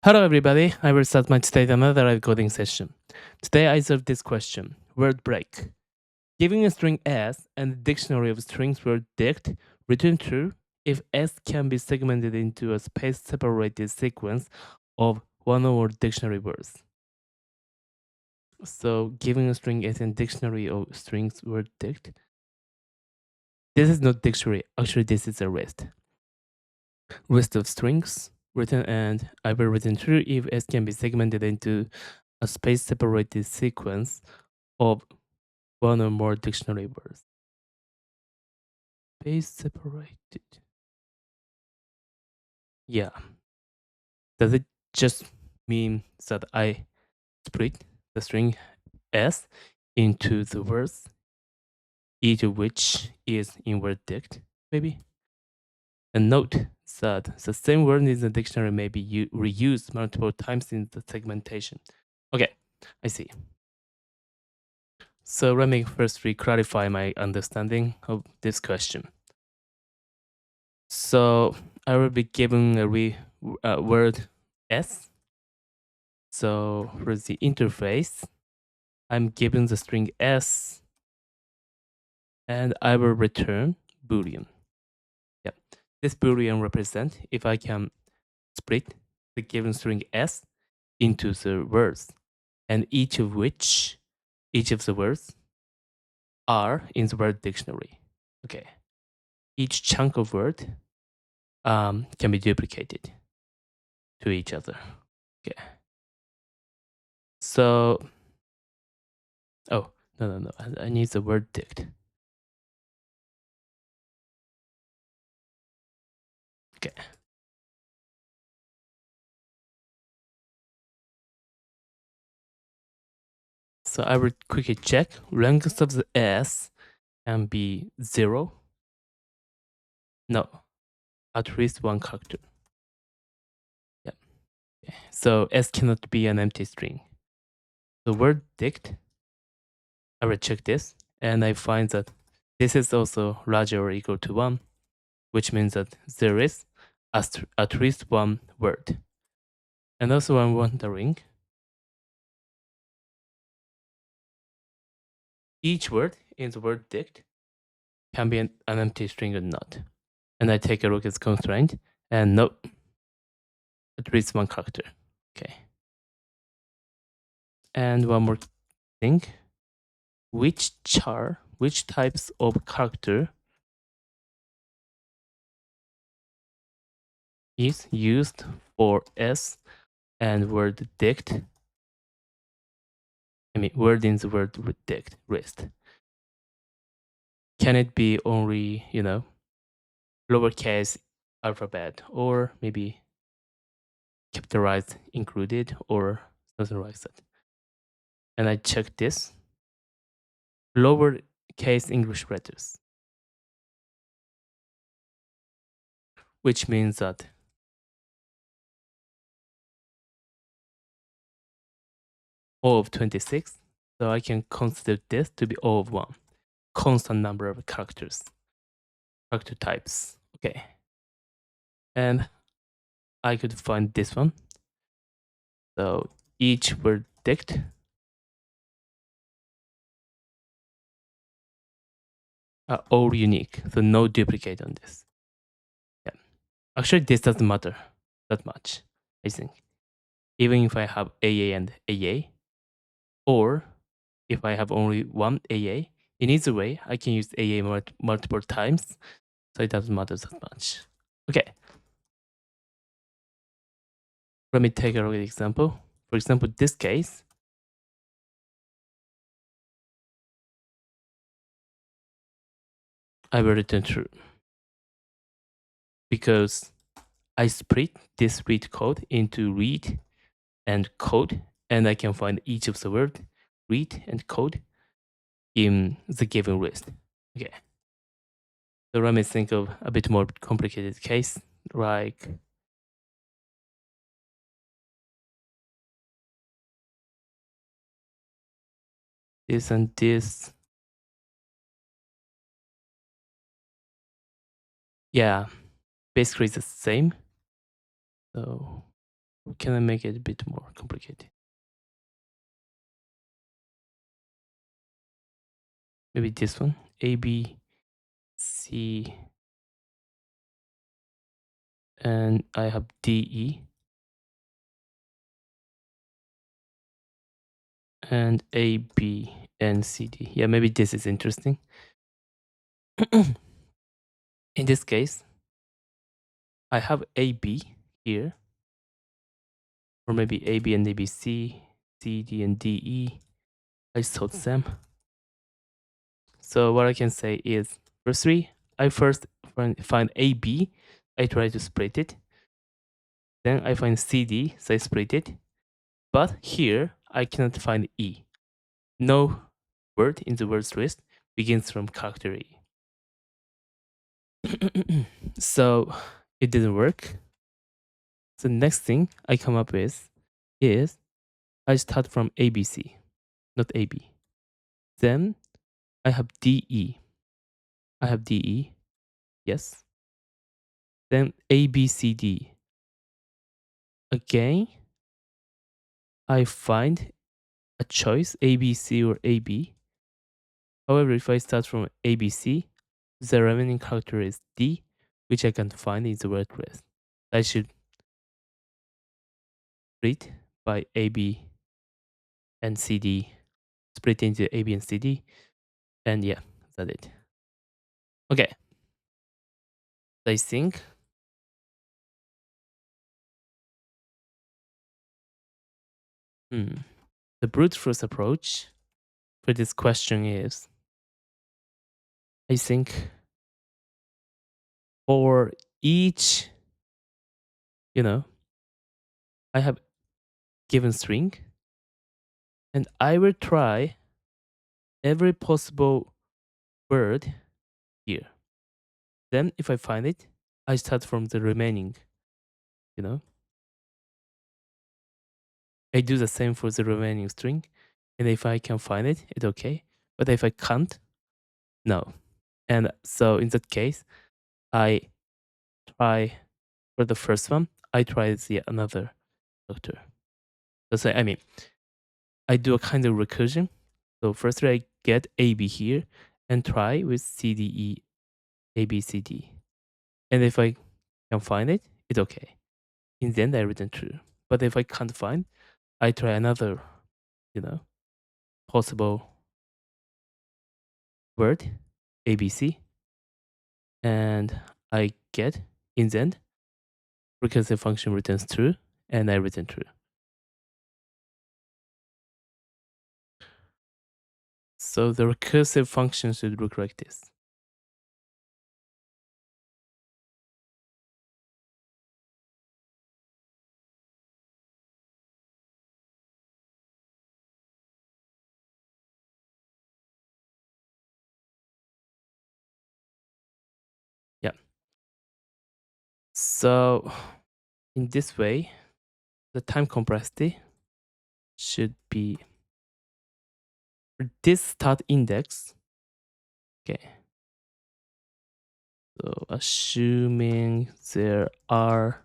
Hello everybody, I will start my today another live coding session. Today I serve this question, word break. Giving a string S and a dictionary of strings word dict, return true if S can be segmented into a space-separated sequence of one or more dictionary words. So giving a string S and dictionary of strings word dict. This is not dictionary, actually this is a list. List of strings written, and I will return true if S can be segmented into a space-separated sequence of one or more dictionary words. Space-separated. Yeah. Does it just mean that I split the string S into the words, each of which is in word dict, maybe? And note that the same word in the dictionary may be reused multiple times in the segmentation. Okay, I see. So let me first clarify my understanding of this question. So I will be given a word S. So for the interface, I'm given the string S, and I will return Boolean. Yeah, this Boolean represents if I can split the given string S into the words, and each of the words are in the word dictionary. Okay, each chunk of word can be duplicated to each other. Okay, so oh no, I need the word dict. Okay. So I will quickly check. Length of the S can be 0. No, at least one character. Yeah. Okay. So S cannot be an empty string. The word dict, I will check this, and I find that this is also larger or equal to 1, which means that there is at least one word. And also I'm wondering, each word in the word dict can be an empty string or not. And I take a look at the constraint, and nope, at least one character. Okay. And one more thing, which types of character is used for S and word dict? I mean, word in the word dict list. Can it be only, lowercase alphabet, or maybe capitalized included, or something like that? And I check this. Lowercase English letters, which means that O of 26, so I can consider this to be O of 1, constant number of character types. Okay. And I could find this one. So each word dict are all unique, so no duplicate on this. Yeah. Actually, this doesn't matter that much, I think. Even if I have AA and AA, or if I have only one AA, in either way, I can use AA multiple times, so it doesn't matter that much. Okay. Let me take a look at the example. For example, this case, I will return true because I split this read code into read and code, and I can find each of the word read and code in the given list. Okay. So let me think of a bit more complicated case, like this and this. Yeah, basically it's the same. So can I make it a bit more complicated? Maybe this one, A, B, C, and I have D, E, and A, B, and C, D. Yeah, maybe this is interesting. In this case, I have A, B here, or maybe A, B, and A, B, C, C, D, and D, E. I sort them. So what I can say is, firstly, I first find A, B. I try to split it. Then I find C, D, so I split it. But here, I cannot find E. No word in the words list begins from character E. So it didn't work. So next thing I come up with is I start from ABC, not AB. Then I have DE. I have DE, yes. Then ABCD. Again, I find a choice ABC or AB. However, if I start from ABC, the remaining character is D, which I can't find in the word list. I should split by AB and CD, split into AB and CD, and yeah, that's it. Okay, I think the brute force approach for this question is, I think for each, I have given string, and I will try every possible word here. Then if I find it, I start from the remaining, you know. I do the same for the remaining string. And if I can find it, it's okay. But if I can't, no. And so in that case, I try for the first one, I try the another vector. So I mean, I do a kind of recursion. So first I get AB here and try with CDE, ABCD. And if I can find it, it's okay. In the end, I return true. But if I can't find, I try another, possible word, ABC, and I get in the end recursive function returns true, and I return true. So the recursive function should look like this. Yeah. So in this way, the time complexity should be this start index. Okay. So assuming there are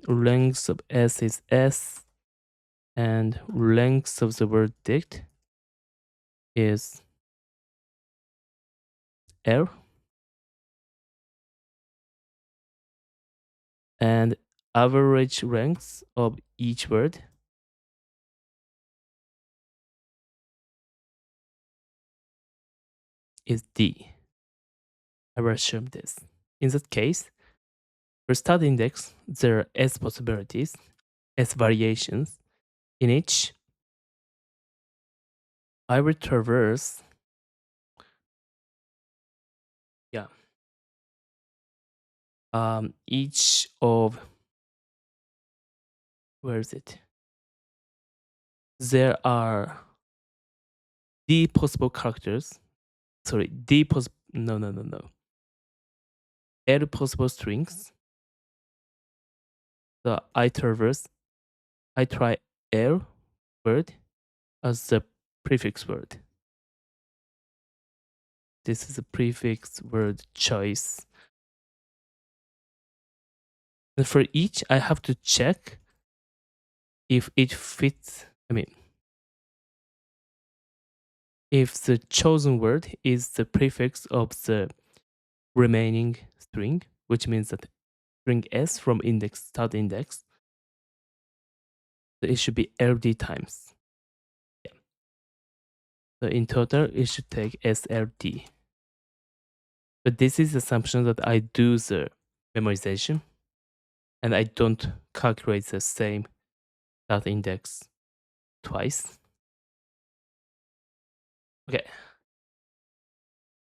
lengths of S is S and length of the word dict is L, and average length of each word is D. I will assume this. In that case, for start index, there are S possibilities, S variations, in each I will traverse, each of, where is it? There are D possible characters, sorry, no. L possible strings. So I try L word as the prefix word. This is a prefix word choice. And for each, I have to check if it fits. I mean, if the chosen word is the prefix of the remaining string, which means that string s from index start index, so it should be LD times. Yeah. So in total, it should take SLD. But this is assumption that I do the memorization and I don't calculate the same start index twice. Okay.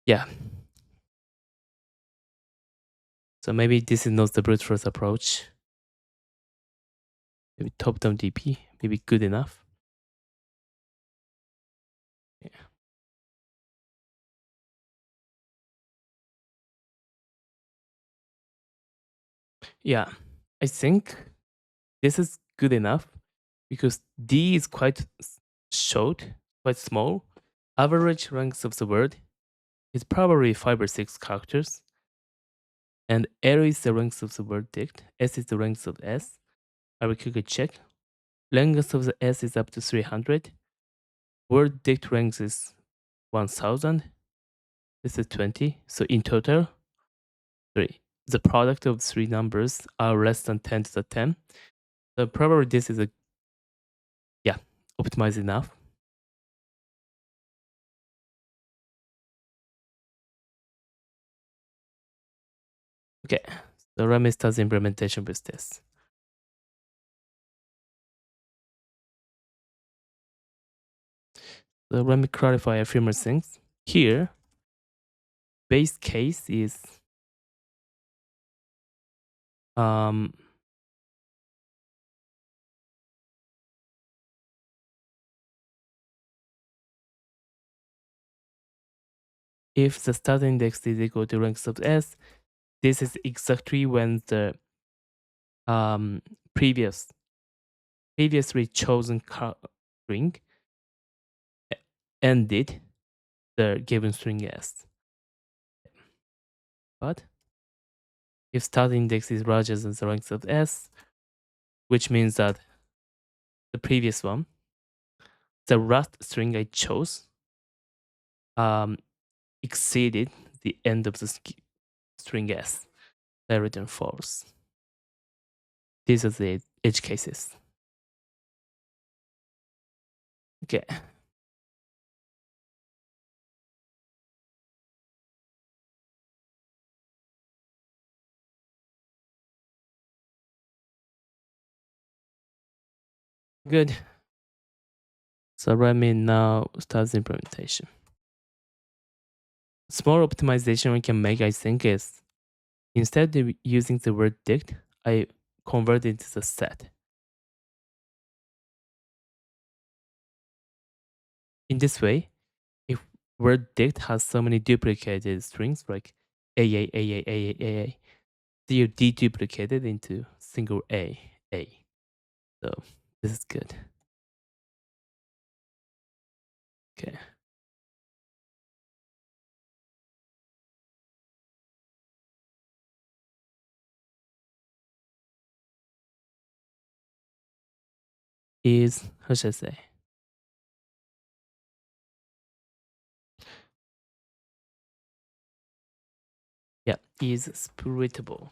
Yeah. So maybe this is not the brute force approach. Maybe top-down DP, maybe good enough. Yeah. Yeah, I think this is good enough because D is quite short, quite small. Average length of the word is probably 5 or 6 characters. And L is the length of the word dict. S is the length of S. I will quickly check. Length of the S is up to 300. Word dict length is 1000. This is 20. So in total, the product of 3 numbers are less than 10 to the 10. So probably this is optimized enough. Okay, so let me start the implementation with this. So let me clarify a few more things. Here, base case is um, if the start index is equal to rank sub s, this is exactly when the previously chosen string ended the given string s. But if start index is larger than the rank sub s, which means that the previous one, the last string I chose, exceeded the end of the string s. I return false. These are the edge cases. Okay. Good. So let me now start the implementation. Small optimization we can make, I think, is instead of using the word dict, I convert it to the set. In this way, if word dict has so many duplicated strings like AA, they are deduplicated into single A. So this is good. Okay. Is, how should I say? Yeah, is splittable.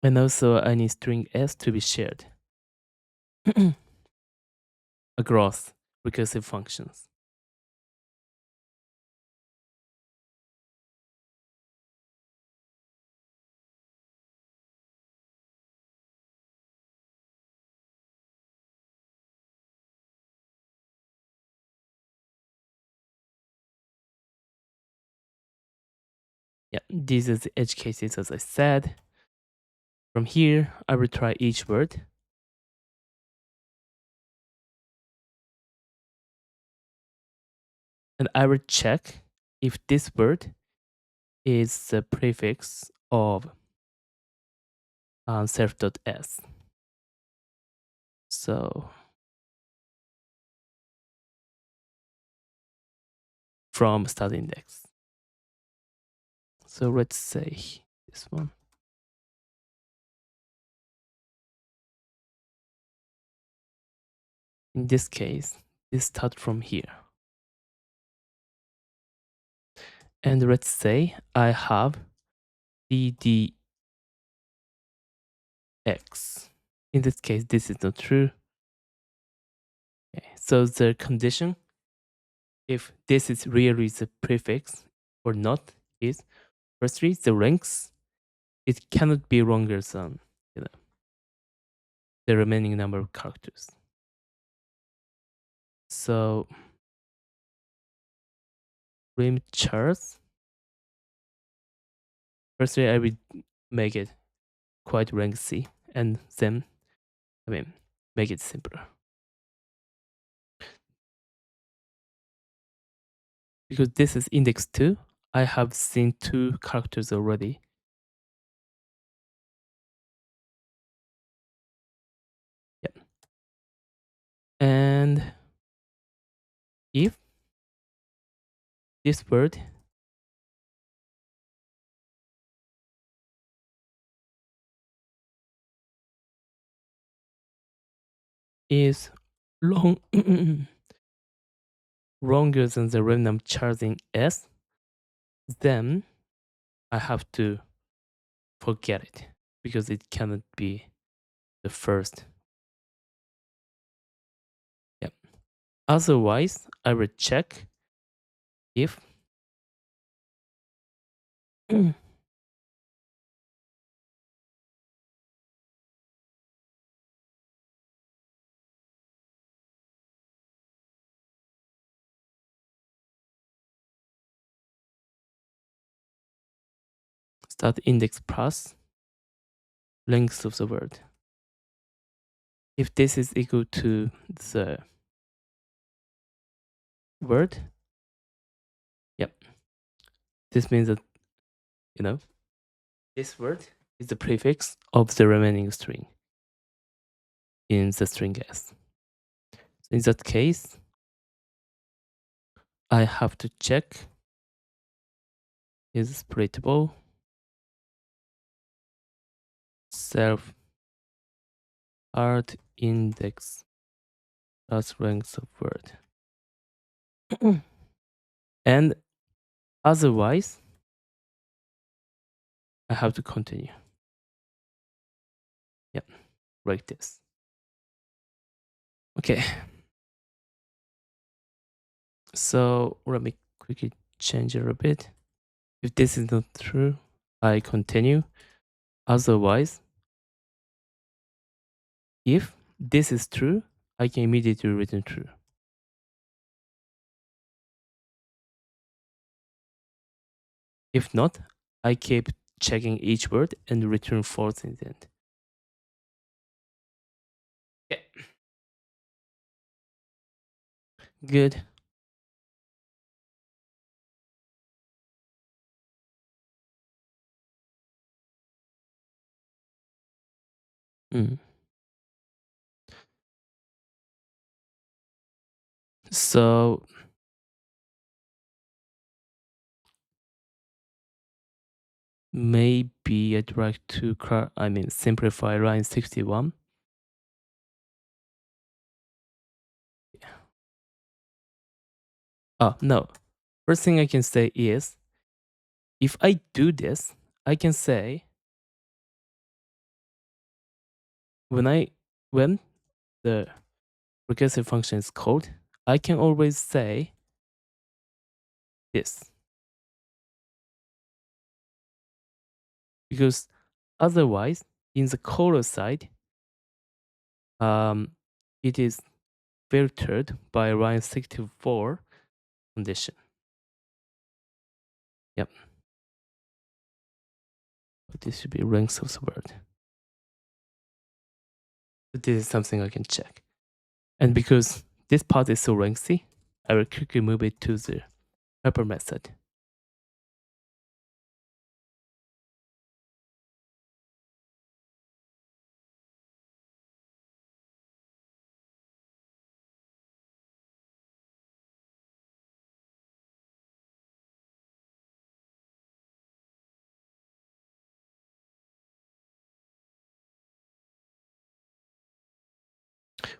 And also I need string s to be shared across recursive functions. Yeah, these are the edge cases as I said. From here, I will try each word. And I will check if this word is the prefix of self.s. So from start index. So let's say this one. In this case, this start from here. And let's say I have ddx. In this case, this is not true. Okay. So the condition, if this is really the prefix or not, is firstly the length, it cannot be longer than the remaining number of characters. So rim charts, firstly I will make it quite lengthy and then make it simpler. Because this is index 2, I have seen 2 characters already. Yep. And if this word is long longer than the random charging s, then I have to forget it because it cannot be the first. Yep. Otherwise, I will check if start index plus length of the word. If this is equal to the word, yep, this means that this word is the prefix of the remaining string in the string s. In that case, I have to check is splittable self art index plus length of word. And otherwise, I have to continue. Yep, like this. Okay. So let me quickly change it a bit. If this is not true, I continue. Otherwise, if this is true, I can immediately return true. If not, I keep checking each word and return false in the end. Okay. Good. So maybe I'd like to simplify line 61. Yeah. Oh, no. First thing I can say is, if I do this, I can say when the recursive function is called, I can always say this. Because otherwise, in the caller side, it is filtered by line 64 condition. Yep. But this should be length of the word. But this is something I can check. And because this part is so lengthy, I will quickly move it to the helper method.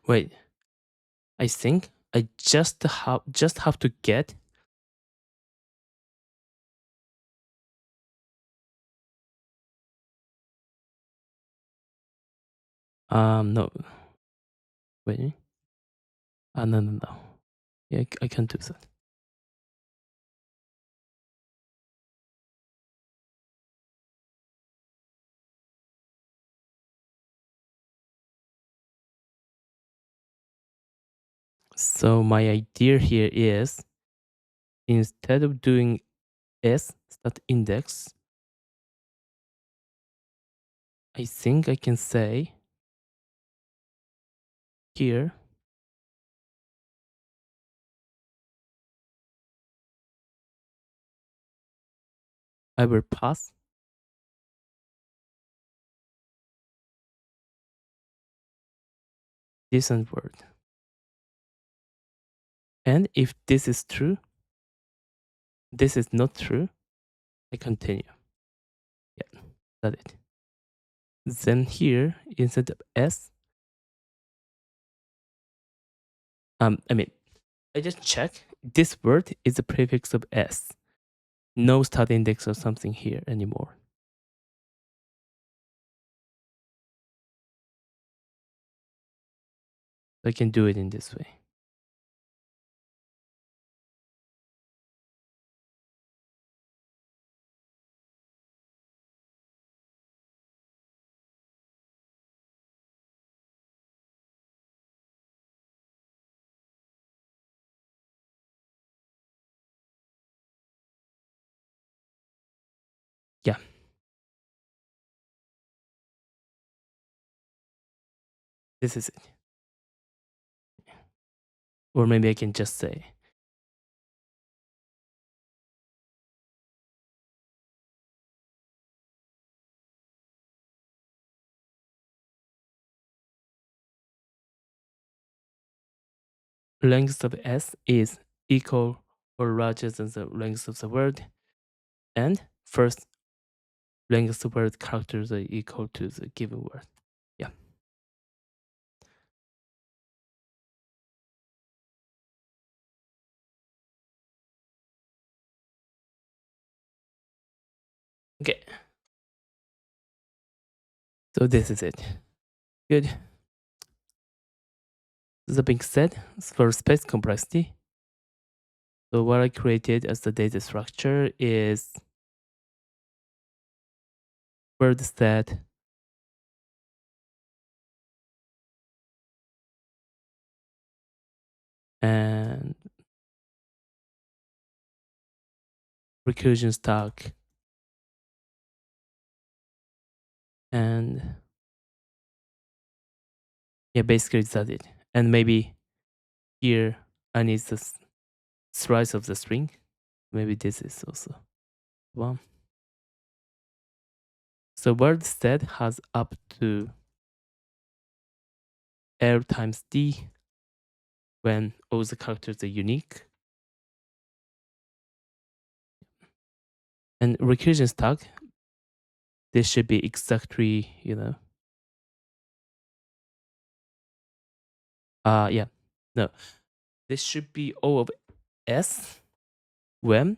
Wait, I think I just have to get no, wait, no. Yeah, I can't do that. So my idea here is, instead of doing s start index, I think I can say here I will pass this word. And if this is true, this is not true, I continue. Yeah, that's it. Then here, instead of s, I mean, I just check this word is a prefix of s. No start index or something here anymore. I can do it in this way. Yeah, this is it. Or maybe I can just say length of s is equal or larger than the length of the word, and first length of word characters are equal to the given word. Yeah. Okay. So this is it. Good. That being said, for space complexity, so what I created as the data structure is word set and recursion stack and yeah, basically that's it. And maybe here I need the slice of the string. Maybe this is also one. So word set has up to L times D when all the characters are unique. And recursion stack, this should be exactly, yeah, no, this should be O of S when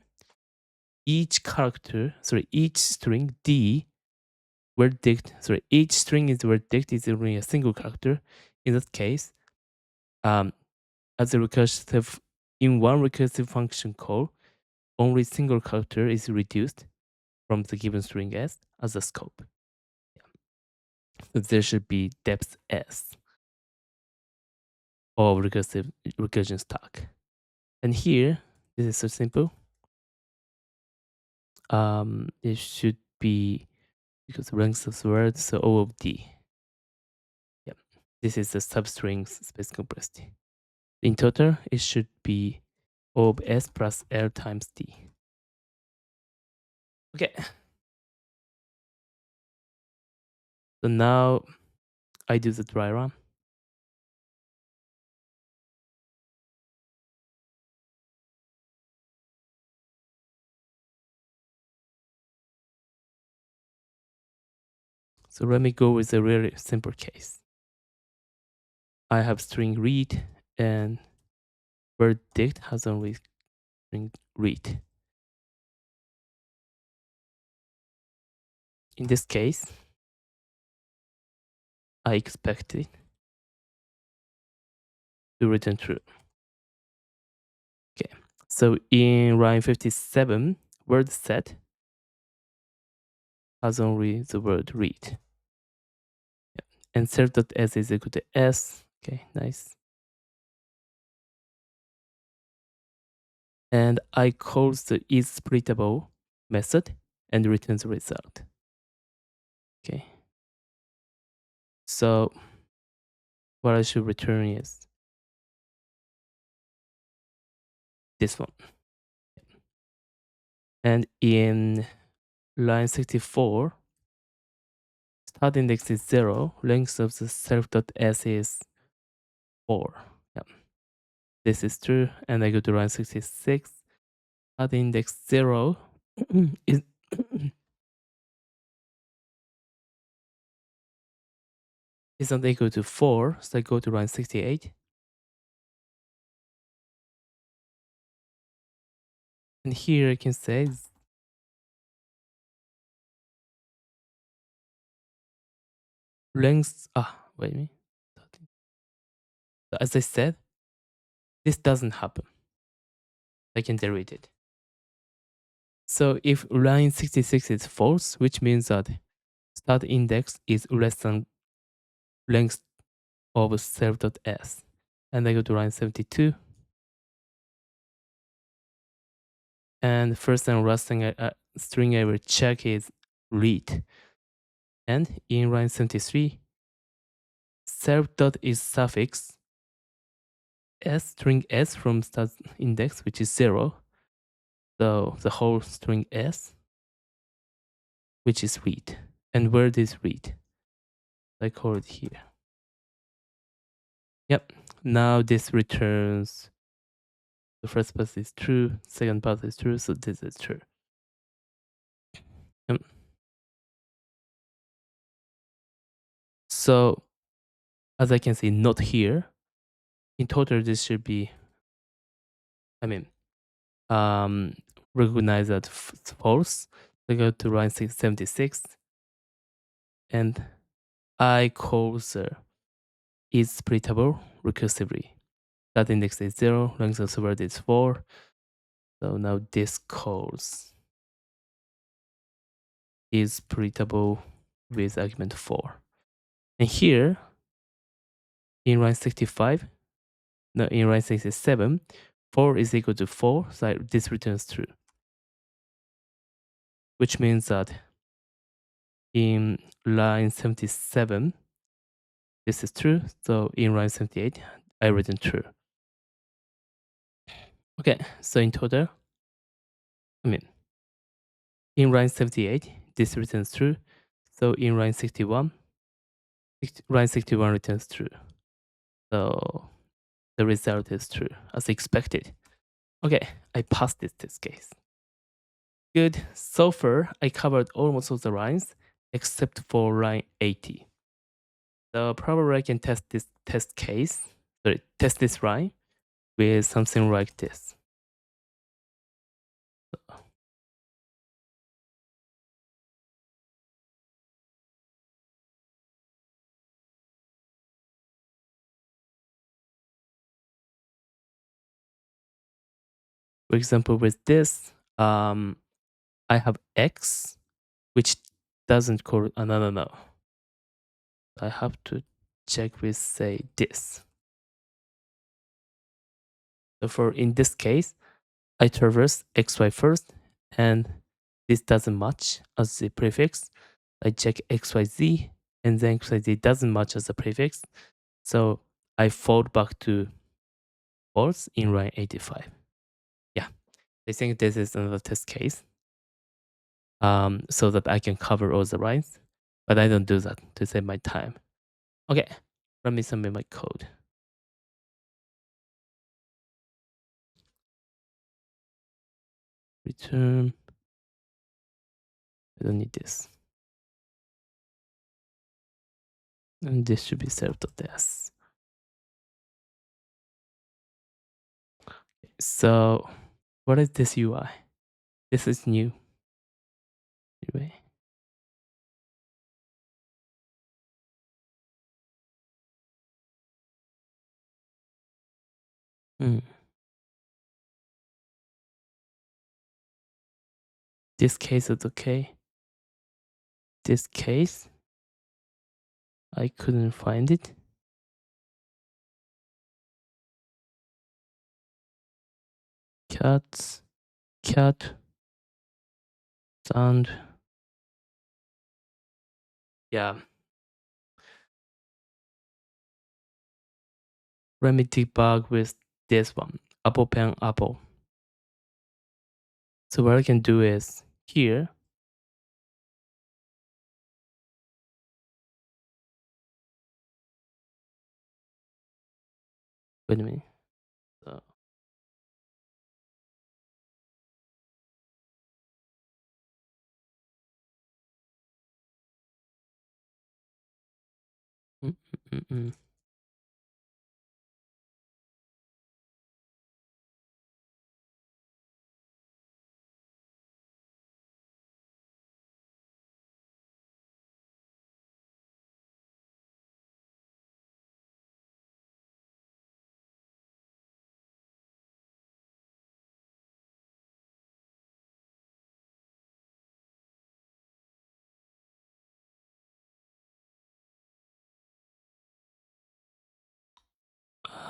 each string D each string is word dict is only a single character. In that case, as a recursive, in one recursive function call, only single character is reduced from the given string S as a scope. So there should be depth S of recursion stack. And here, this is so simple. It should be, because length of the word, so O of D. Yep. This is the substring space complexity. In total, it should be of S plus L times D. Okay. So now I do the dry run. So let me go with a really simple case. I have string read and word dict has only string read. In this case, I expect it to return true. Okay, so in line 57, word set has only the word read. Yeah. And self.s is equal to s. Okay, nice. And I call the isSplittable method and return the result. Okay. So what I should return is this one. And in line 64, start index is 0, length of the self.s is 4. Yeah. This is true. And I go to line 66, start index 0 is is not equal to 4, so I go to line 68. And here I can say length, wait a minute. As I said, this doesn't happen. I can delete it. So if line 66 is false, which means that start index is less than length of self.s. And I go to line 72. And first and last thing string I will check is read. And in line 73, self.is is suffix s string s from start index, which is 0. So the whole string s, which is read. And word is read. I call it here. Yep. Now this returns the first part is true, second part is true, so this is true. So as I can see, not here. In total, this should be, recognize that false. I go to line 76 and I call the isSplittable recursively. That index is 0, length of the word is 4. So now this calls isSplittable with argument 4. And here, in line 65, no, in line 67, 4 is equal to 4, so this returns true. Which means that in line 77, this is true. So in line 78, I return true. Okay, so in total, in line 78, this returns true. So in line 61, line 61 returns true. So the result is true as expected. Okay, I passed this test case. Good. So far, I covered almost all the lines except for line 80. So probably I can test this test this line with something like this. For example, with this, I have X, which doesn't call, no. I have to check with, say, this. So for in this case, I traverse XY first, and this doesn't match as the prefix. I check XYZ, and then XYZ doesn't match as a prefix. So I fall back to false in line 85. I think this is another test case, so that I can cover all the lines, but I don't do that to save my time. Okay, let me submit my code. Return. I don't need this. And this should be self.s. So what is this UI? This is new. Anyway. This case is okay. This case, I couldn't find it. Cat, sound. Yeah. Let me debug with this one, Apple Pen Apple. So what I can do is here, wait a minute. So, mm, mm, mm, mm.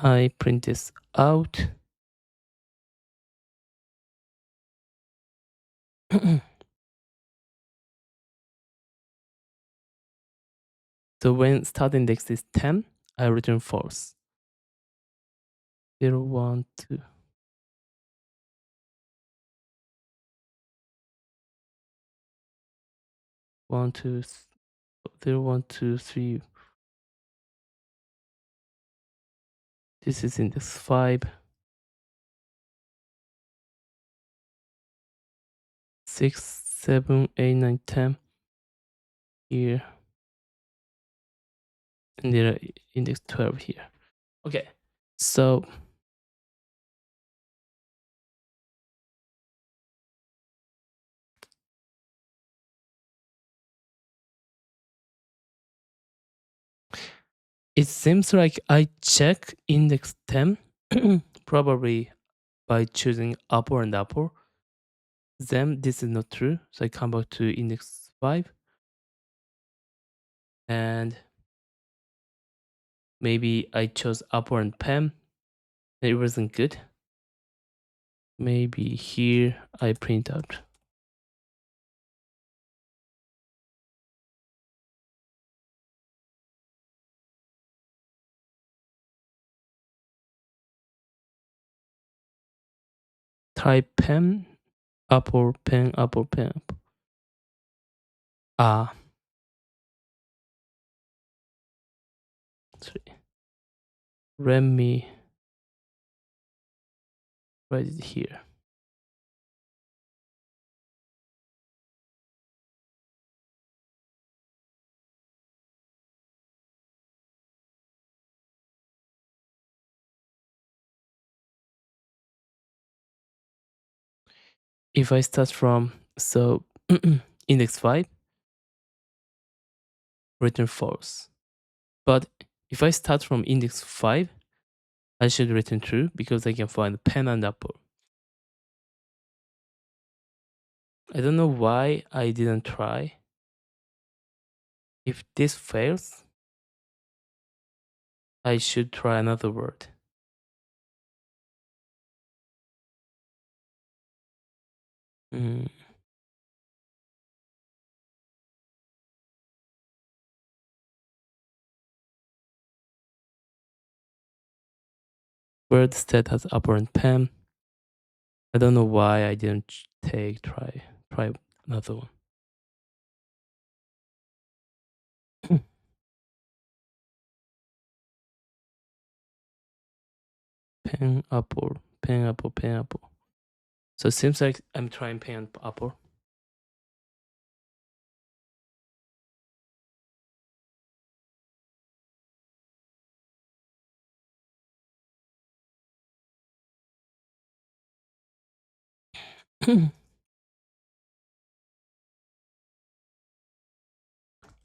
I print this out. So when start index is 10, I return false. 0, 1, 2. 1, 2, 0, 1, 2, 3. This is index 5. 6, 7, 8, 9, 10. Here. And there are index 12 here. Okay. So it seems like I check index 10 probably by choosing upper and upper. Then this is not true. So I come back to index 5. And maybe I chose upper and pen. It wasn't good. Maybe here I print out. Type pen, upper pen, upper pen. Ah. Sorry. Let me write it here. If I start from, so index 5, return false. But if I start from index 5, I should return true because I can find pen and apple. I don't know why I didn't try. If this fails, I should try another word. Word state has upper and pen. I don't know why I didn't try another one. Pineapple, pineapple, pineapple. So it seems like I'm trying pineapple.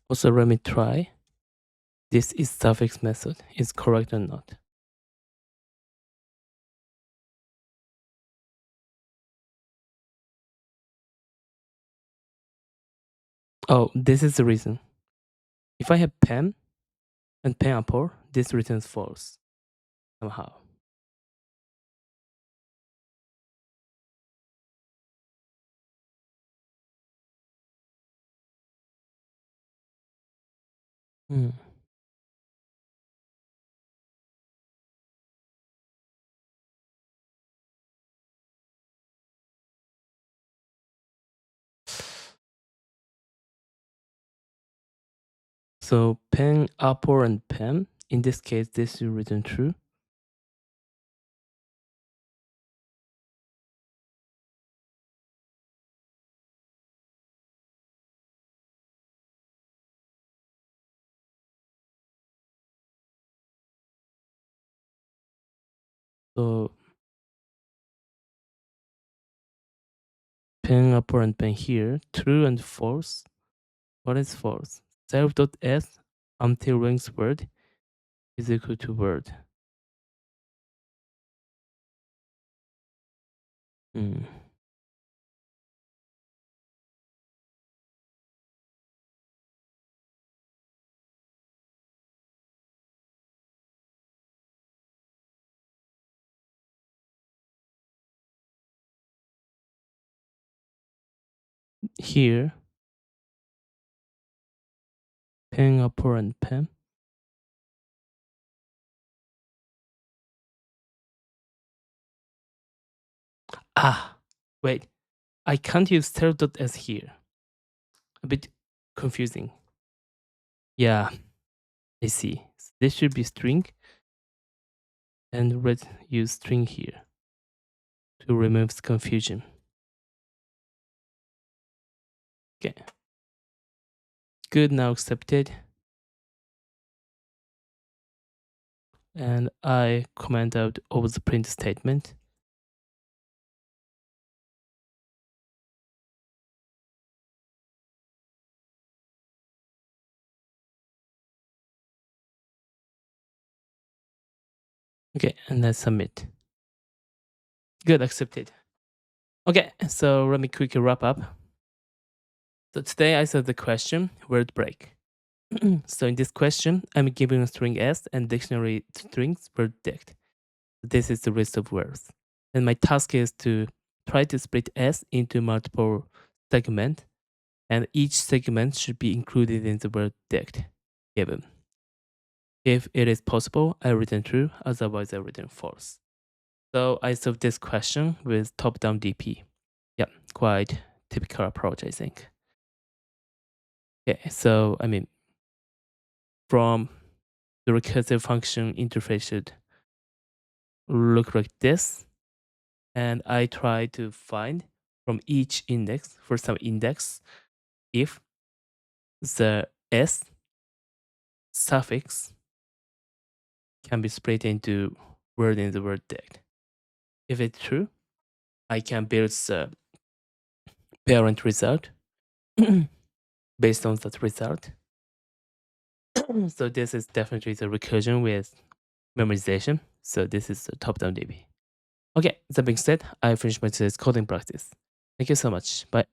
Also, let me try. This is suffix method is correct or not. Oh, this is the reason. If I have pen and pineapple, this returns false somehow. Hmm. So pen, apple, and pen. In this case, this is written true. So pen, apple, and pen here, true and false. What is false? Self.s until rings word is equal to word. Hmm. Here, pen, apple, and pen. Ah, wait. I can't use self.s here. A bit confusing. Yeah, I see. So this should be string, and let's use string here to remove confusion. Okay. Good, now accepted. And I comment out over the print statement. Okay, and then submit. Good, accepted. Okay, so let me quickly wrap up. So today I said the question, word break. So in this question, I'm given a string s and dictionary strings word dict. This is the list of words. And my task is to try to split s into multiple segments, and each segment should be included in the word dict given. If it is possible, I return true, otherwise I return false. So I solved this question with top-down DP. Yeah, quite typical approach, I think. Okay, so I mean, from the recursive function interface should look like this. And I try to find from each index, for some index, if the s suffix can be split into word in the word dict. If it's true, I can build the parent result based on that result. So this is definitely the recursion with memorization. So this is the top-down DB. Okay, that being said, I finished my today's coding practice. Thank you so much. Bye.